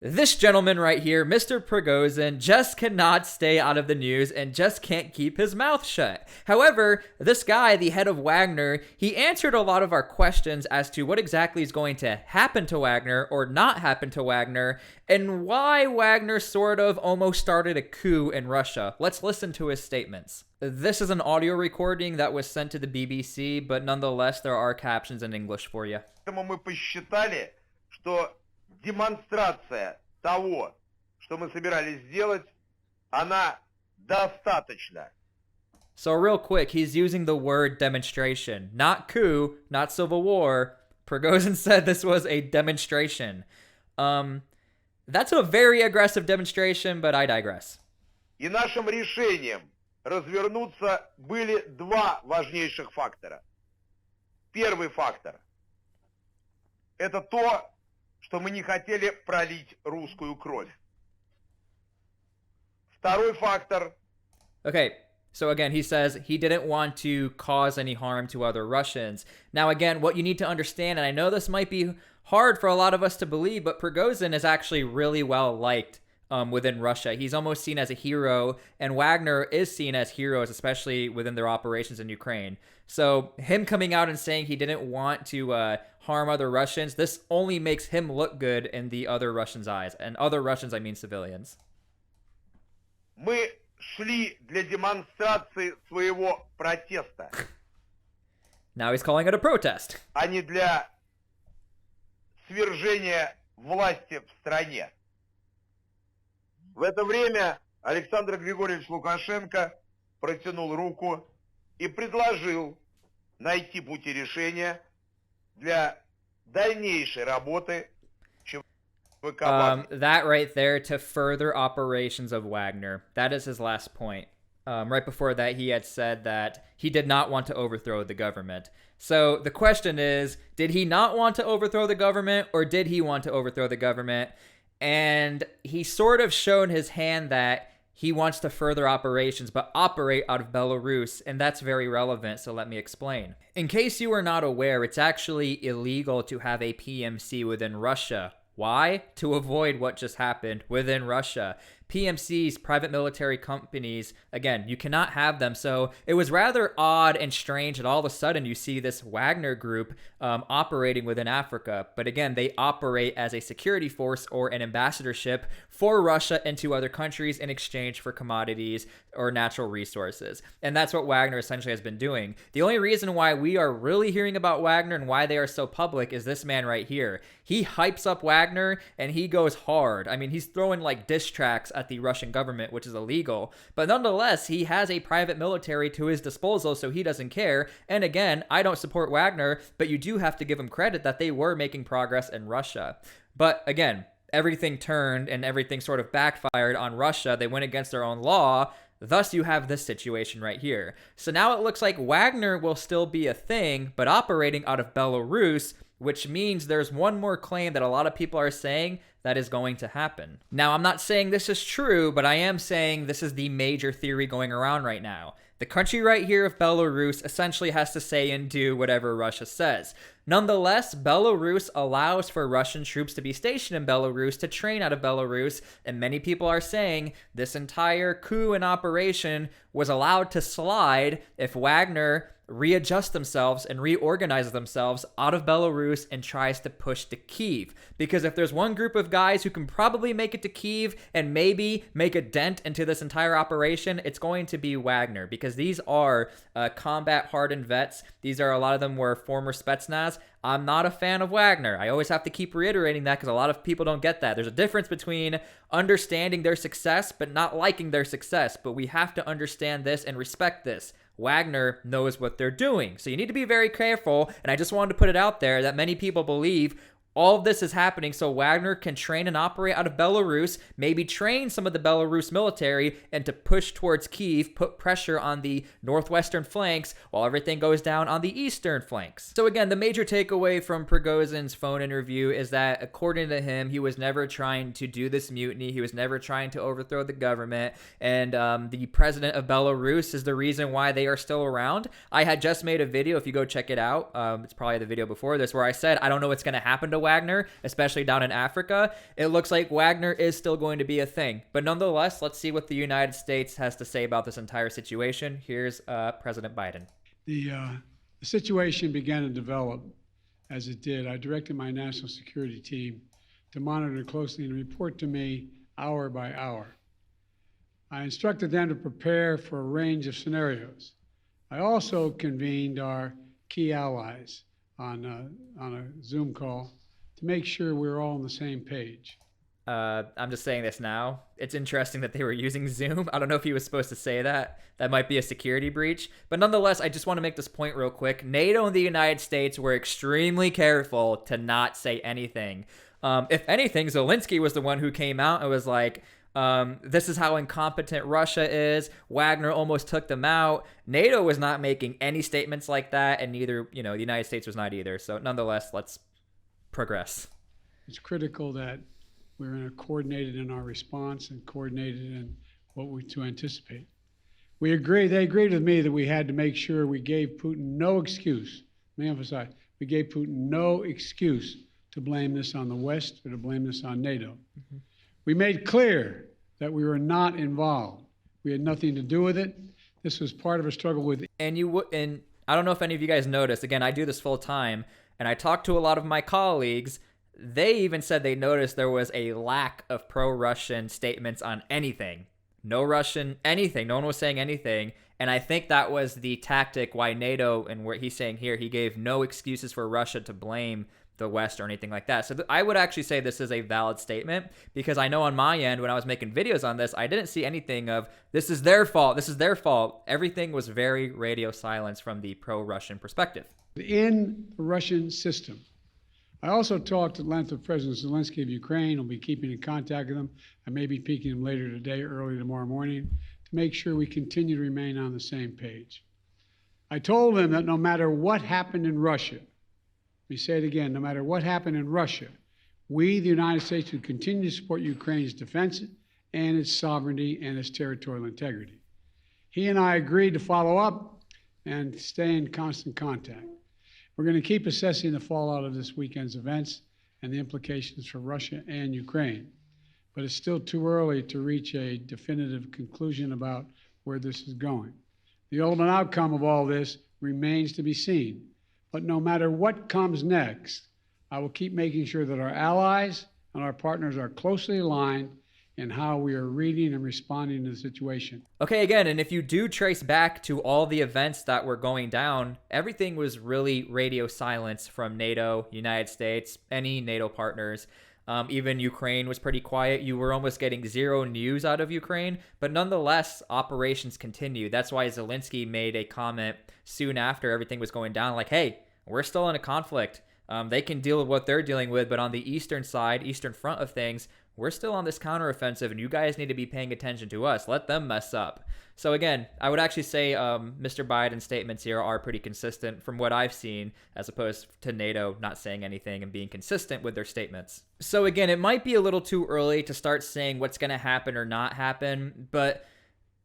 This gentleman right here, Mr. Prigozhin, just cannot stay out of the news and just can't keep his mouth shut. However, this guy, the head of Wagner, he answered a lot of our questions as to what exactly is going to happen to Wagner or not happen to Wagner, and why Wagner sort of almost started a coup in Russia. Let's listen to his statements. This is an audio recording that was sent to the BBC, but nonetheless, there are captions in English for you. Демонстрация того, что мы собирались сделать, она достаточна. So real quick, he's using the word demonstration. Not coup, not civil war. Prigozhin said this was a demonstration. That's a very aggressive demonstration, but I digress. И нашим решением развернуться были два важнейших фактора. Первый фактор – это то, что мы не хотели пролить русскую кровь. Второй фактор. Okay, so again, he says he didn't want to cause any harm to other Russians. Now again, what you need to understand, and I know this might be hard for a lot of us to believe, but Prigozhin is actually really well liked within Russia. He's almost seen as a hero, and Wagner is seen as heroes, especially within their operations in Ukraine. So him coming out and saying he didn't want to harm other Russians, this only makes him look good in the other Russians' eyes. And other Russians, I mean civilians. Мы шли для демонстрации своего протеста. Now he's calling it a protest. А не для свержения власти в стране. В это время Александр Григорьевич Лукашенко протянул руку и предложил найти пути решения для дальнейшей работы ЧВК Вагнера. That right there, to further operations of Wagner. That is his last point. Right before that, he had said that he did not want to overthrow the government. So the question is, did he not want to overthrow the government, or did he want to overthrow the government? And he sort of shown his hand that he wants to further operations, but operate out of Belarus, and that's very relevant, so let me explain. In case you are not aware, it's actually illegal to have a PMC within Russia. Why? To avoid what just happened within Russia. PMCs, private military companies, again, you cannot have them. So it was rather odd and strange that all of a sudden you see this Wagner group operating within Africa. But again, they operate as a security force or an ambassadorship for Russia into other countries in exchange for commodities or natural resources. And that's what Wagner essentially has been doing. The only reason why we are really hearing about Wagner and why they are so public is this man right here. He hypes up Wagner and he goes hard. I mean, he's throwing like diss tracks at the Russian government, which is illegal. But nonetheless, he has a private military to his disposal, so he doesn't care. And again, I don't support Wagner, but you do have to give him credit that they were making progress in Russia. But again, everything turned and everything sort of backfired on Russia. They went against their own law. Thus, you have this situation right here. So now it looks like Wagner will still be a thing, but operating out of Belarus, which means there's one more claim that a lot of people are saying that is going to happen. Now, I'm not saying this is true, but I am saying this is the major theory going around right now. The country right here of Belarus essentially has to say and do whatever Russia says. Nonetheless, Belarus allows for Russian troops to be stationed in Belarus, to train out of Belarus, and many people are saying this entire coup and operation was allowed to slide if Wagner readjust themselves and reorganize themselves out of Belarus and tries to push to Kyiv. Because if there's one group of guys who can probably make it to Kyiv and maybe make a dent into this entire operation, it's going to be Wagner, because these are combat hardened vets. These are, a lot of them were former Spetsnaz. I'm not a fan of Wagner. I always have to keep reiterating that because a lot of people don't get that. There's a difference between understanding their success but not liking their success. But we have to understand this and respect this. Wagner knows what they're doing. So you need to be very careful. And I just wanted to put it out there that many people believe all of this is happening so Wagner can train and operate out of Belarus, maybe train some of the Belarus military, and to push towards Kyiv, put pressure on the northwestern flanks while everything goes down on the eastern flanks. So again, the major takeaway from Prigozhin's phone interview is that, according to him, he was never trying to do this mutiny. He was never trying to overthrow the government. And the president of Belarus is the reason why they are still around. I had just made a video, if you go check it out, it's probably the video before this, where I said, I don't know what's going to happen to Wagner, especially down in Africa, it looks like Wagner is still going to be a thing. But nonetheless, let's see what the United States has to say about this entire situation. Here's President Biden. The situation began to develop as it did. I directed my national security team to monitor closely and report to me hour by hour. I instructed them to prepare for a range of scenarios. I also convened our key allies on a Zoom call to make sure we were all on the same page. I'm just saying this now. It's interesting that they were using Zoom. I don't know if he was supposed to say that. That might be a security breach. But nonetheless, I just want to make this point real quick. NATO and the United States were extremely careful to not say anything. If anything, Zelensky was the one who came out and was like, this is how incompetent Russia is. Wagner almost took them out. NATO was not making any statements like that, and neither, the United States was not either. So nonetheless, let's progress. It's critical that we're coordinated in our response and coordinated in what we to anticipate. They agreed with me that we had to make sure we gave Putin no excuse. Let me emphasize, we gave Putin no excuse to blame this on the West or to blame this on NATO. Mm-hmm. We made clear that we were not involved. We had nothing to do with it. This was part of a struggle with. And I don't know if any of you guys noticed. Again, I do this full time, and I talked to a lot of my colleagues. They even said they noticed there was a lack of pro-Russian statements on anything. No Russian anything. No one was saying anything. And I think that was the tactic why NATO, and what he's saying here, he gave no excuses for Russia to blame the West or anything like that. So I would actually say this is a valid statement, because I know on my end, when I was making videos on this, I didn't see anything of this is their fault. This is their fault. Everything was very radio silence from the pro-Russian perspective. In the Russian system. I also talked at length with President Zelensky of Ukraine. I'll be keeping in contact with him. I may be speaking to him later today, early tomorrow morning, to make sure we continue to remain on the same page. I told him that no matter what happened in Russia, let me say it again, no matter what happened in Russia, we, the United States, would continue to support Ukraine's defense and its sovereignty and its territorial integrity. He and I agreed to follow up and stay in constant contact. We're going to keep assessing the fallout of this weekend's events and the implications for Russia and Ukraine. But it's still too early to reach a definitive conclusion about where this is going. The ultimate outcome of all this remains to be seen. But no matter what comes next, I will keep making sure that our allies and our partners are closely aligned in how we are reading and responding to the situation. Okay, again, and if you do trace back to all the events that were going down, everything was really radio silence from NATO, United States, any NATO partners. Even Ukraine was pretty quiet. You were almost getting zero news out of Ukraine, but nonetheless, operations continued. That's why Zelensky made a comment soon after everything was going down, like, hey, we're still in a conflict. They can deal with what they're dealing with, but on the eastern side, eastern front of things, we're still on this counteroffensive, and you guys need to be paying attention to us. Let them mess up. So again, I would actually say Mr. Biden's statements here are pretty consistent from what I've seen, as opposed to NATO not saying anything and being consistent with their statements. So again, it might be a little too early to start saying what's going to happen or not happen, but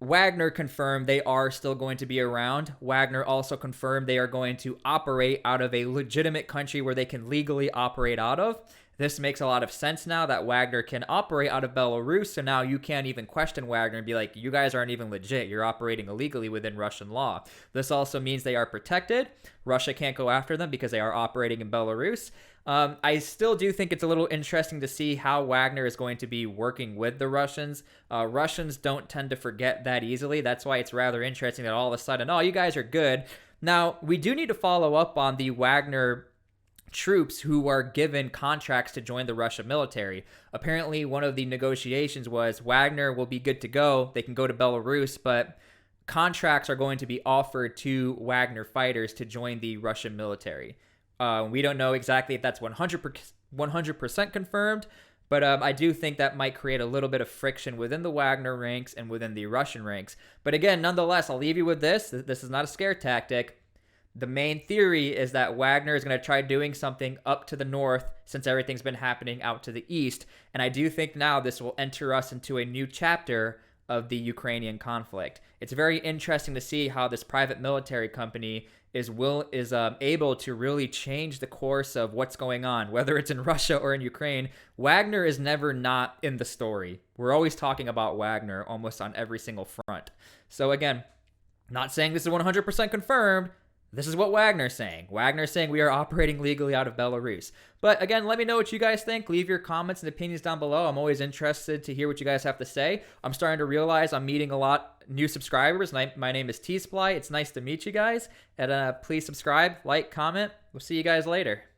Wagner confirmed they are still going to be around. Wagner also confirmed they are going to operate out of a legitimate country where they can legally operate out of. This makes a lot of sense now that Wagner can operate out of Belarus, so now you can't even question Wagner and be like, you guys aren't even legit. You're operating illegally within Russian law. This also means they are protected. Russia can't go after them because they are operating in Belarus. I still do think it's a little interesting to see how Wagner is going to be working with the Russians. Russians don't tend to forget that easily. That's why it's rather interesting that all of a sudden, oh, you guys are good. Now, we do need to follow up on the Wagner troops who are given contracts to join the Russian military. Apparently, one of the negotiations was Wagner will be good to go. They can go to Belarus, but contracts are going to be offered to Wagner fighters to join the Russian military. We don't know exactly if that's 100% confirmed, but I do think that might create a little bit of friction within the Wagner ranks and within the Russian ranks. But again, nonetheless, I'll leave you with this. This is not a scare tactic. The main theory is that Wagner is going to try doing something up to the north since everything's been happening out to the east. And I do think now this will enter us into a new chapter of the Ukrainian conflict. It's very interesting to see how this private military company is able to really change the course of what's going on, whether it's in Russia or in Ukraine. Wagner is never not in the story. We're always talking about Wagner almost on every single front. So again, not saying this is 100% confirmed. This is what Wagner's saying. Wagner's saying we are operating legally out of Belarus. But again, let me know what you guys think. Leave your comments and opinions down below. I'm always interested to hear what you guys have to say. I'm starting to realize I'm meeting a lot new subscribers. My name is T-SPLY. It's nice to meet you guys. And please subscribe, like, comment. We'll see you guys later.